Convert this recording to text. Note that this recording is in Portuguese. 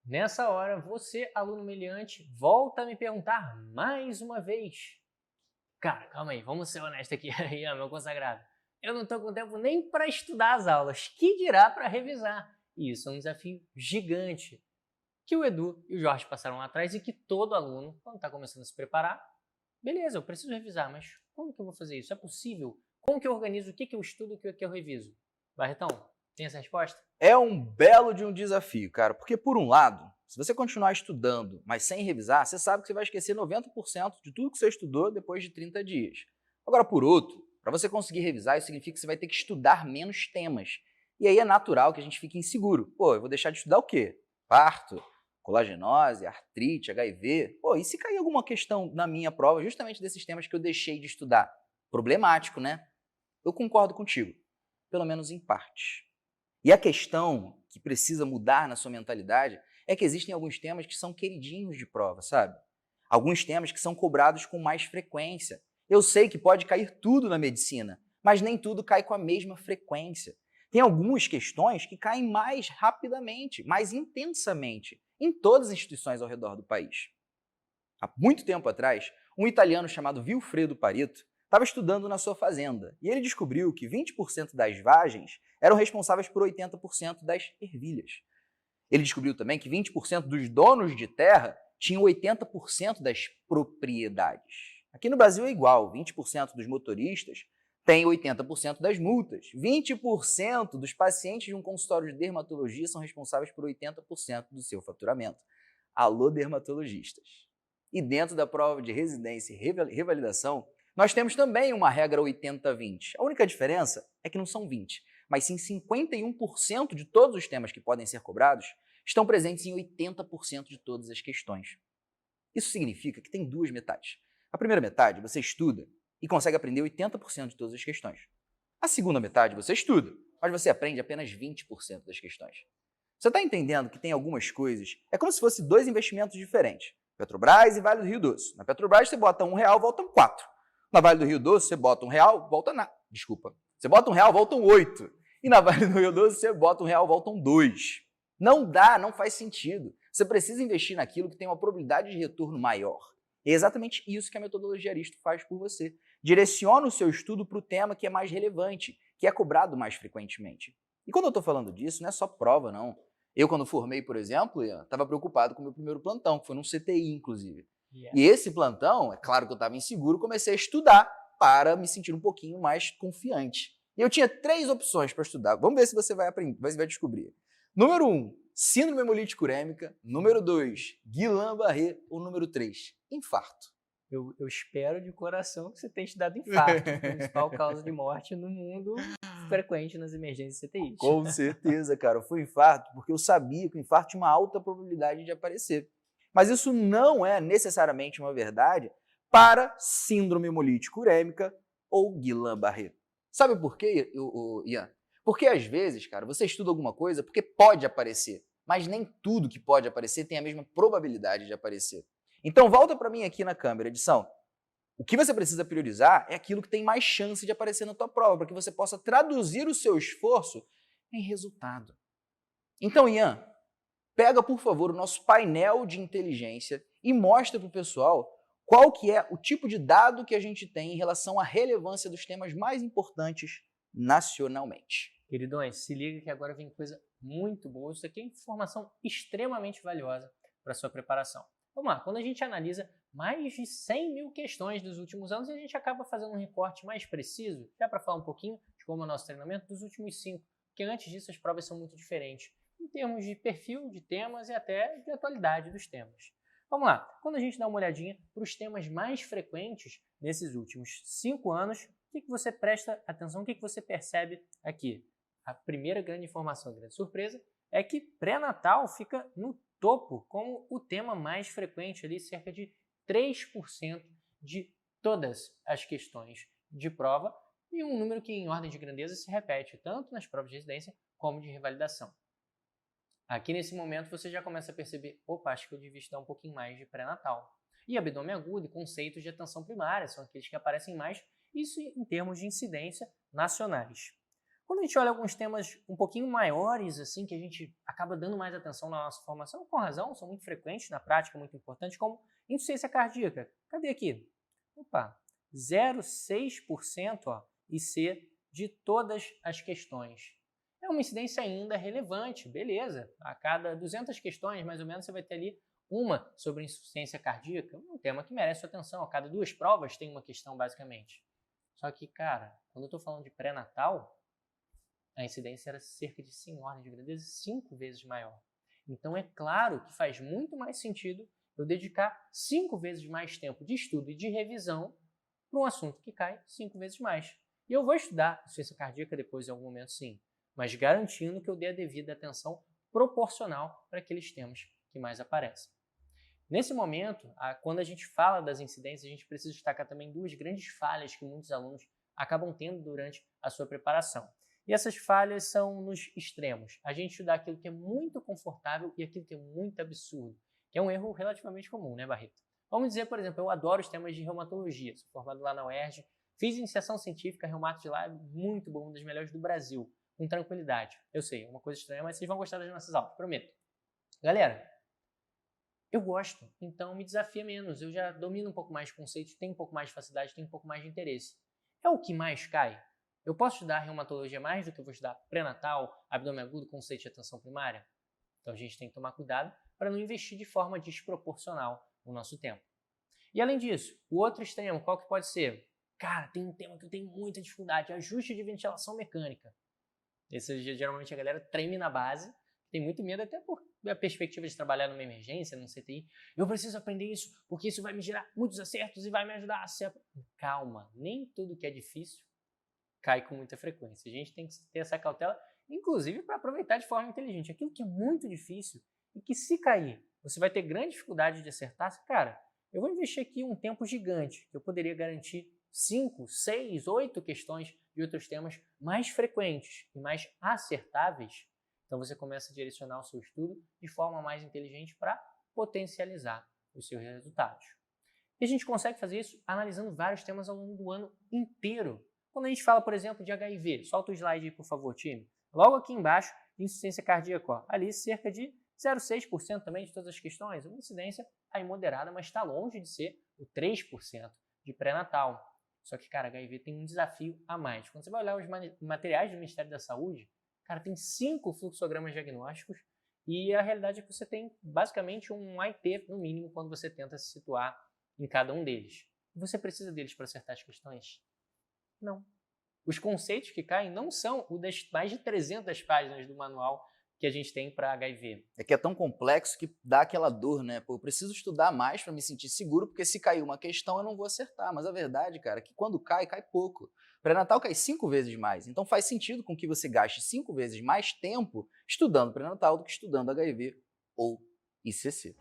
Nessa hora, você, aluno meliante, volta a me perguntar mais uma vez. Cara, calma aí, vamos ser honestos aqui, Ian, meu consagrado. Eu não estou com tempo nem para estudar as aulas, que dirá para revisar. E isso é um desafio gigante que o Edu e o Jorge passaram lá atrás e que todo aluno, quando está começando a se preparar, beleza, eu preciso revisar, mas como que eu vou fazer isso? É possível? Como que eu organizo? O que eu estudo e o que eu reviso? Barretão, tem essa resposta? É um belo de um desafio, cara, porque por um lado, se você continuar estudando, mas sem revisar, você sabe que você vai esquecer 90% de tudo que você estudou depois de 30 dias. Agora, por outro, para você conseguir revisar, isso significa que você vai ter que estudar menos temas. E aí é natural que a gente fique inseguro. Pô, eu vou deixar de estudar o quê? Parto, colagenose, artrite, HIV. Pô, e se cair alguma questão na minha prova justamente desses temas que eu deixei de estudar? Problemático, né? Eu concordo contigo, pelo menos em parte. E a questão que precisa mudar na sua mentalidade é que existem alguns temas que são queridinhos de prova, sabe? Alguns temas que são cobrados com mais frequência. Eu sei que pode cair tudo na medicina, mas nem tudo cai com a mesma frequência. Tem algumas questões que caem mais rapidamente, mais intensamente, em todas as instituições ao redor do país. Há muito tempo atrás, um italiano chamado Vilfredo Pareto estava estudando na sua fazenda e ele descobriu que 20% das vagens eram responsáveis por 80% das ervilhas. Ele descobriu também que 20% dos donos de terra tinham 80% das propriedades. Aqui no Brasil é igual, 20% dos motoristas têm 80% das multas. 20% dos pacientes de um consultório de dermatologia são responsáveis por 80% do seu faturamento. Alô, dermatologistas! E dentro da prova de residência e revalidação, nós temos também uma regra 80-20. A única diferença é que não são 20, mas sim 51% de todos os temas que podem ser cobrados estão presentes em 80% de todas as questões. Isso significa que tem duas metades. A primeira metade você estuda e consegue aprender 80% de todas as questões. A segunda metade você estuda, mas você aprende apenas 20% das questões. Você está entendendo que tem algumas coisas, é como se fosse dois investimentos diferentes. Petrobras e Vale do Rio Doce. Na Petrobras você bota R$1, voltam 4. Na Vale do Rio Doce você bota R$1, volta nada. Desculpa. Você bota R$1, voltam 8. E na Vale do Rio Doce você bota R$1, voltam 2. Não dá, não faz sentido. Você precisa investir naquilo que tem uma probabilidade de retorno maior. É exatamente isso que a metodologia Aristo faz por você. Direciona o seu estudo para o tema que é mais relevante, que é cobrado mais frequentemente. E quando eu estou falando disso, não é só prova, não. Eu, quando formei, por exemplo, estava preocupado com o meu primeiro plantão, que foi num CTI, inclusive. E esse plantão, é claro que eu estava inseguro, comecei a estudar para me sentir um pouquinho mais confiante. E eu tinha 3 opções para estudar. Vamos ver se você vai aprender, vai descobrir. Número 1, síndrome hemolítica urêmica. Número 2, Guillain-Barré. Ou número 3, infarto. Eu espero de coração que você tenha estudado infarto, a principal causa de morte no mundo frequente nas emergências CTIs. Com certeza, cara. Foi infarto porque eu sabia que o infarto tinha uma alta probabilidade de aparecer. Mas isso não é necessariamente uma verdade para síndrome hemolítica urêmica ou Guillain-Barré. Sabe por quê, Ian? Porque às vezes, cara, você estuda alguma coisa porque pode aparecer, mas nem tudo que pode aparecer tem a mesma probabilidade de aparecer. Então volta para mim aqui na câmera, edição. O que você precisa priorizar é aquilo que tem mais chance de aparecer na tua prova, para que você possa traduzir o seu esforço em resultado. Então, Ian, pega, por favor, o nosso painel de inteligência e mostra para o pessoal qual que é o tipo de dado que a gente tem em relação à relevância dos temas mais importantes nacionalmente. Queridões, se liga que agora vem coisa muito boa. Isso aqui é informação extremamente valiosa para a sua preparação. Vamos lá, quando a gente analisa mais de 100 mil questões dos últimos anos, a gente acaba fazendo um recorte mais preciso, já para falar um pouquinho de como é o nosso treinamento dos últimos 5, porque antes disso as provas são muito diferentes, em termos de perfil de temas e até de atualidade dos temas. Vamos lá, quando a gente dá uma olhadinha para os temas mais frequentes nesses últimos 5 anos, o que você presta atenção, o que você percebe aqui? A primeira grande informação, grande surpresa, é que pré-natal fica no topo como o tema mais frequente, ali cerca de 3% de todas as questões de prova e um número que em ordem de grandeza se repete tanto nas provas de residência como de revalidação. Aqui nesse momento você já começa a perceber, opa, acho que eu devia estudar um pouquinho mais de pré-natal. E abdômen agudo e conceitos de atenção primária são aqueles que aparecem mais, isso em termos de incidência nacionais. Quando a gente olha alguns temas um pouquinho maiores, assim, que a gente acaba dando mais atenção na nossa formação, com razão, são muito frequentes na prática, muito importantes, como insuficiência cardíaca. Cadê aqui? Opa, 0,6% IC de todas as questões. É uma incidência ainda relevante, beleza. A cada 200 questões, mais ou menos, você vai ter ali uma sobre insuficiência cardíaca, um tema que merece sua atenção. A cada 2 provas tem uma questão, basicamente. Só que, cara, quando eu estou falando de pré-natal, a incidência era cerca de, em ordem de grandeza, 5 vezes maior. Então, é claro que faz muito mais sentido eu dedicar 5 vezes mais tempo de estudo e de revisão para um assunto que cai 5 vezes mais. E eu vou estudar insuficiência cardíaca depois, em algum momento, sim, mas garantindo que eu dê a devida atenção proporcional para aqueles temas que mais aparecem. Nesse momento, quando a gente fala das incidências, a gente precisa destacar também 2 grandes falhas que muitos alunos acabam tendo durante a sua preparação. E essas falhas são nos extremos. A gente estudar aquilo que é muito confortável e aquilo que é muito absurdo, que é um erro relativamente comum, né, Barreto? Vamos dizer, por exemplo, eu adoro os temas de reumatologia, sou formado lá na UERJ, fiz iniciação científica, reumato de lá, é muito bom, um dos melhores do Brasil, com tranquilidade. Eu sei, é uma coisa estranha, mas vocês vão gostar das nossas aulas, prometo. Galera, eu gosto, então me desafia menos, eu já domino um pouco mais de conceitos, tenho um pouco mais de facilidade, tenho um pouco mais de interesse. É o que mais cai? Eu posso estudar reumatologia mais do que eu vou estudar pré-natal, abdômen agudo, conceito de atenção primária? Então a gente tem que tomar cuidado para não investir de forma desproporcional o nosso tempo. E além disso, o outro extremo, qual que pode ser? Cara, tem um tema que eu tenho muita dificuldade, ajuste de ventilação mecânica. Esse geralmente a galera treme na base, tem muito medo até por a perspectiva de trabalhar numa emergência, num CTI. Eu preciso aprender isso, porque isso vai me gerar muitos acertos e vai me ajudar a ser... Calma, nem tudo que é difícil cai com muita frequência. A gente tem que ter essa cautela, inclusive para aproveitar de forma inteligente. Aquilo que é muito difícil e que se cair, você vai ter grande dificuldade de acertar. Cara, eu vou investir aqui um tempo gigante, que eu poderia garantir 5, 6, 8 questões de outros temas mais frequentes e mais acertáveis. Então você começa a direcionar o seu estudo de forma mais inteligente para potencializar os seus resultados. E a gente consegue fazer isso analisando vários temas ao longo do ano inteiro. Quando a gente fala, por exemplo, de HIV, solta o slide aí, por favor, time. Logo aqui embaixo, insuficiência cardíaca, ali cerca de 0,6% também de todas as questões, uma incidência aí moderada, mas está longe de ser o 3% de pré-natal. Só que, cara, HIV tem um desafio a mais. Quando você vai olhar os materiais do Ministério da Saúde, cara, tem 5 fluxogramas diagnósticos e a realidade é que você tem basicamente um IT, no mínimo, quando você tenta se situar em cada um deles. E você precisa deles para acertar as questões? Não. Os conceitos que caem não são o das mais de 300 páginas do manual que a gente tem para HIV. É que é tão complexo que dá aquela dor, né? Pô, eu preciso estudar mais para me sentir seguro, porque se cair uma questão eu não vou acertar. Mas a verdade, cara, é que quando cai, cai pouco. Pré-natal cai 5 vezes mais. Então faz sentido com que você gaste 5 vezes mais tempo estudando pré-natal do que estudando HIV ou ICC.